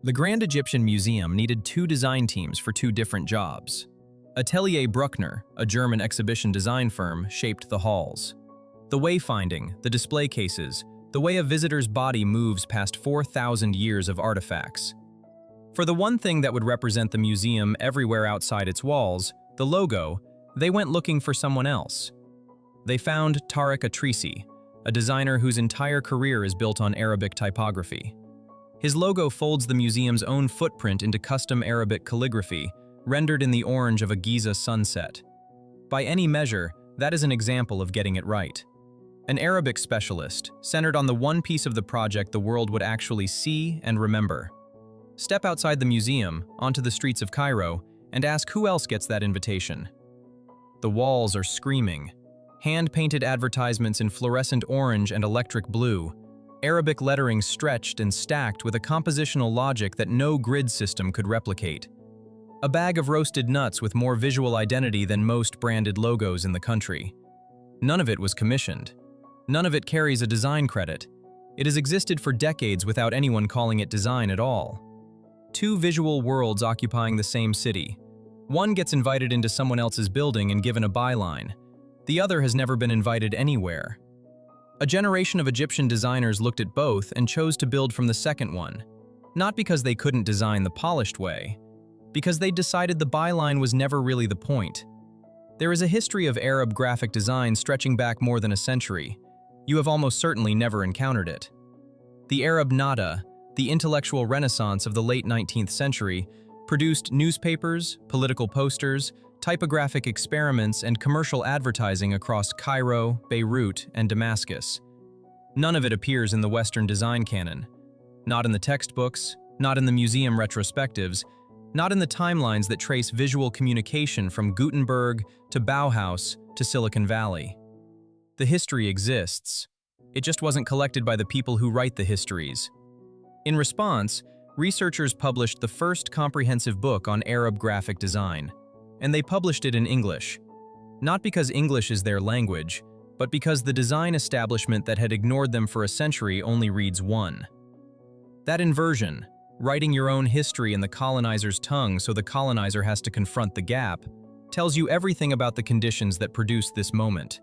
The Grand Egyptian Museum needed two design teams for two different jobs. Atelier Bruckner, a German exhibition design firm, shaped the halls. The wayfinding, the display cases, the way a visitor's body moves past 4,000 years of artifacts. For the one thing that would represent the museum everywhere outside its walls, the logo, they went looking for someone else. They found Tariq Atrisi, a designer whose entire career is built on Arabic typography. His logo folds the museum's own footprint into custom Arabic calligraphy, rendered in the orange of a Giza sunset. By any measure, that is an example of getting it right. An Arabic specialist, centered on the one piece of the project the world would actually see and remember. Step outside the museum, onto the streets of Cairo, and ask who else gets that invitation. The walls are screaming. Hand-painted advertisements in fluorescent orange and electric blue, Arabic lettering stretched and stacked with a compositional logic that no grid system could replicate. A bag of roasted nuts with more visual identity than most branded logos in the country. None of it was commissioned. None of it carries a design credit. It has existed for decades without anyone calling it design at all. Two visual worlds occupying the same city. One gets invited into someone else's building and given a byline. The other has never been invited anywhere. A generation of Egyptian designers looked at both and chose to build from the second one, not because they couldn't design the polished way, because they decided the byline was never really the point. There is a history of Arab graphic design stretching back more than a century. You have almost certainly never encountered it. The Arab Nahda, the intellectual renaissance of the late 19th century, produced newspapers, political posters, typographic experiments, and commercial advertising across Cairo, Beirut, and Damascus. None of it appears in the Western design canon. Not in the textbooks, not in the museum retrospectives, not in the timelines that trace visual communication from Gutenberg to Bauhaus to Silicon Valley. The history exists. It just wasn't collected by the people who write the histories. In response, researchers published the first comprehensive book on Arab graphic design, and they published it in English. Not because English is their language, but because the design establishment that had ignored them for a century only reads one. That inversion, writing your own history in the colonizer's tongue so the colonizer has to confront the gap, tells you everything about the conditions that produced this moment.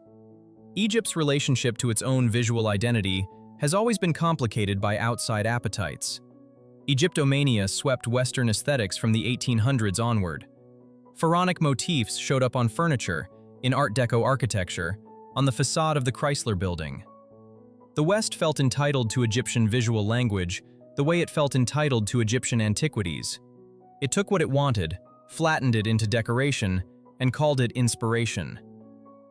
Egypt's relationship to its own visual identity has always been complicated by outside appetites. Egyptomania swept Western aesthetics from the 1800s onward. Pharaonic motifs showed up on furniture, in Art Deco architecture, on the facade of the Chrysler Building. The West felt entitled to Egyptian visual language the way it felt entitled to Egyptian antiquities. It took what it wanted, flattened it into decoration, and called it inspiration.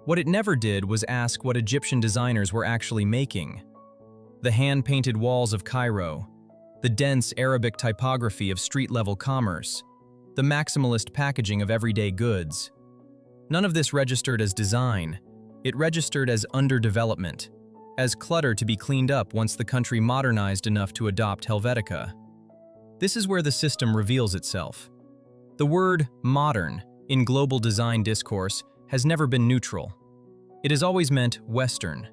What it never did was ask what Egyptian designers were actually making. The hand-painted walls of Cairo, the dense Arabic typography of street-level commerce, the maximalist packaging of everyday goods. None of this registered as design. It registered as underdevelopment, as clutter to be cleaned up once the country modernized enough to adopt Helvetica. This is where the system reveals itself. The word modern in global design discourse has never been neutral. It has always meant Western.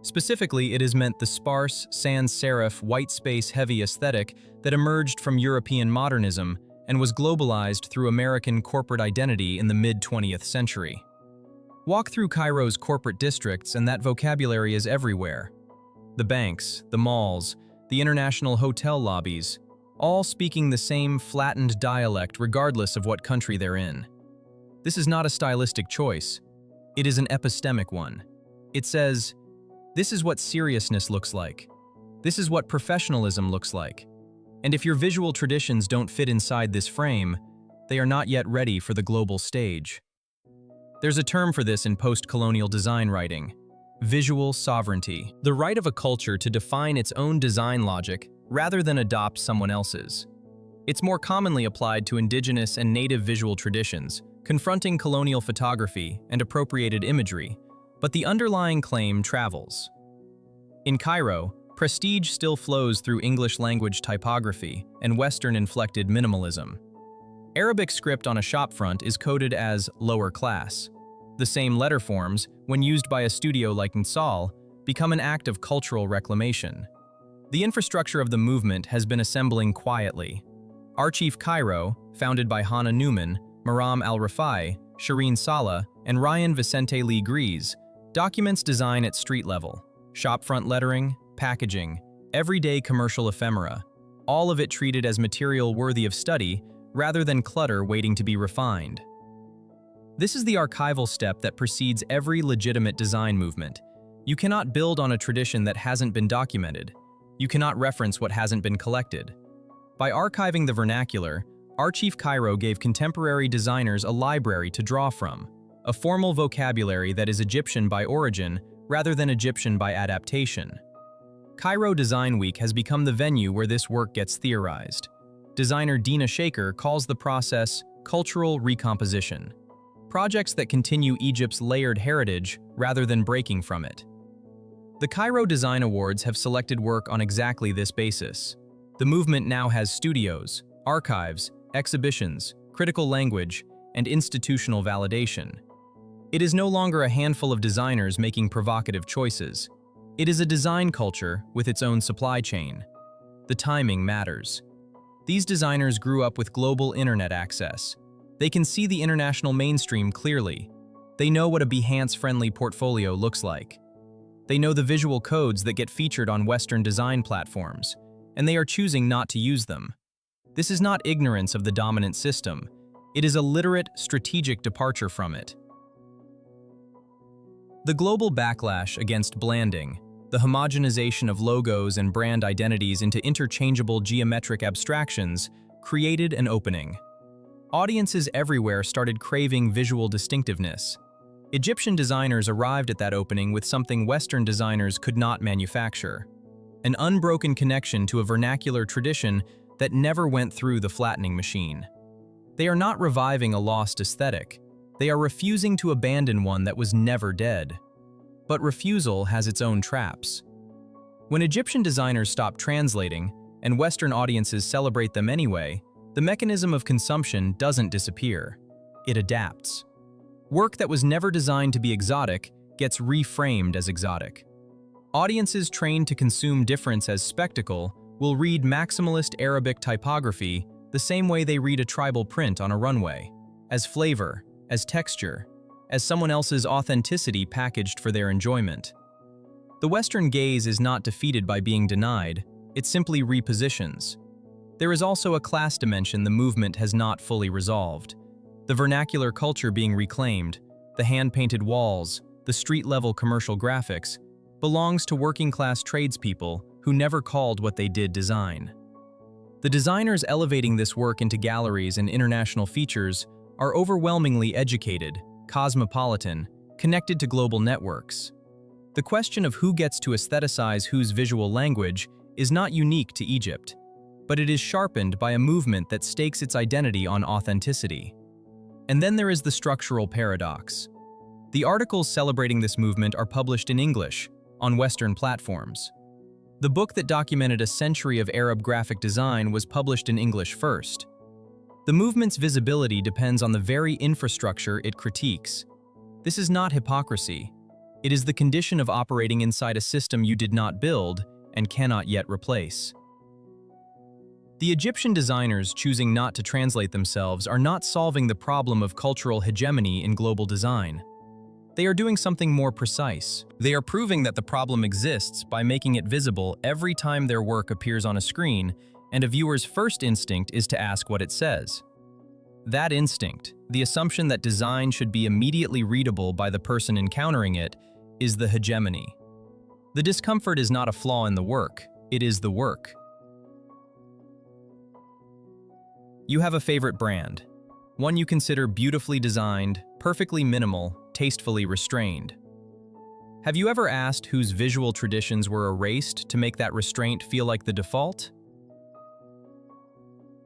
Specifically, it has meant the sparse, sans-serif, white space-heavy aesthetic that emerged from European modernism and was globalized through American corporate identity in the mid-20th century. Walk through Cairo's corporate districts and that vocabulary is everywhere. The banks, the malls, the international hotel lobbies, all speaking the same flattened dialect regardless of what country they're in. This is not a stylistic choice. It is an epistemic one. It says, this is what seriousness looks like. This is what professionalism looks like. And if your visual traditions don't fit inside this frame, they are not yet ready for the global stage. There's a term for this in post-colonial design writing: visual sovereignty, the right of a culture to define its own design logic rather than adopt someone else's. It's more commonly applied to indigenous and native visual traditions, confronting colonial photography and appropriated imagery, but the underlying claim travels. In Cairo, prestige still flows through English-language typography and Western-inflected minimalism. Arabic script on a shopfront is coded as lower class. The same letter forms, when used by a studio like Nsal, become an act of cultural reclamation. The infrastructure of the movement has been assembling quietly. Archive Cairo, founded by Hannah Newman, Maram Al-Rafai, Shireen Saleh, and Ryan Vicente Lee Grease, documents design at street level, shopfront lettering, packaging, everyday commercial ephemera, all of it treated as material worthy of study rather than clutter waiting to be refined. This is the archival step that precedes every legitimate design movement. You cannot build on a tradition that hasn't been documented. You cannot reference what hasn't been collected. By archiving the vernacular, Archive Cairo gave contemporary designers a library to draw from, a formal vocabulary that is Egyptian by origin rather than Egyptian by adaptation. Cairo Design Week has become the venue where this work gets theorized. Designer Dina Shaker calls the process cultural recomposition. Projects that continue Egypt's layered heritage rather than breaking from it. The Cairo Design Awards have selected work on exactly this basis. The movement now has studios, archives, exhibitions, critical language, and institutional validation. It is no longer a handful of designers making provocative choices. It is a design culture with its own supply chain. The timing matters. These designers grew up with global internet access. They can see the international mainstream clearly. They know what a Behance-friendly portfolio looks like. They know the visual codes that get featured on Western design platforms, and they are choosing not to use them. This is not ignorance of the dominant system. It is a literate, strategic departure from it. The global backlash against blanding, the homogenization of logos and brand identities into interchangeable geometric abstractions, created an opening. Audiences everywhere started craving visual distinctiveness. Egyptian designers arrived at that opening with something Western designers could not manufacture: an unbroken connection to a vernacular tradition that never went through the flattening machine. They are not reviving a lost aesthetic. They are refusing to abandon one that was never dead. But refusal has its own traps. When Egyptian designers stop translating, and Western audiences celebrate them anyway, the mechanism of consumption doesn't disappear. It adapts. Work that was never designed to be exotic gets reframed as exotic. Audiences trained to consume difference as spectacle will read maximalist Arabic typography the same way they read a tribal print on a runway, as flavor, as texture, as someone else's authenticity packaged for their enjoyment. The Western gaze is not defeated by being denied, it simply repositions. There is also a class dimension the movement has not fully resolved. The vernacular culture being reclaimed, the hand-painted walls, the street-level commercial graphics, belongs to working-class tradespeople who never called what they did design. The designers elevating this work into galleries and international features are overwhelmingly educated, cosmopolitan, connected to global networks. The question of who gets to aestheticize whose visual language is not unique to Egypt, but it is sharpened by a movement that stakes its identity on authenticity. And then there is the structural paradox. The articles celebrating this movement are published in English, on Western platforms. The book that documented a century of Arab graphic design was published in English first. The movement's visibility depends on the very infrastructure it critiques. This is not hypocrisy. It is the condition of operating inside a system you did not build and cannot yet replace. The Egyptian designers choosing not to translate themselves are not solving the problem of cultural hegemony in global design. They are doing something more precise. They are proving that the problem exists by making it visible every time their work appears on a screen, and a viewer's first instinct is to ask what it says. That instinct, the assumption that design should be immediately readable by the person encountering it, is the hegemony. The discomfort is not a flaw in the work, it is the work. You have a favorite brand, one you consider beautifully designed, perfectly minimal, tastefully restrained. Have you ever asked whose visual traditions were erased to make that restraint feel like the default?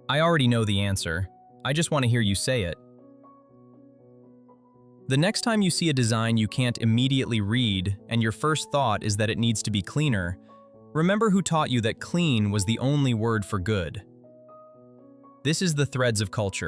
I already know the answer. I just want to hear you say it. The next time you see a design you can't immediately read and your first thought is that it needs to be cleaner, remember who taught you that clean was the only word for good. This is the Threads of Culture.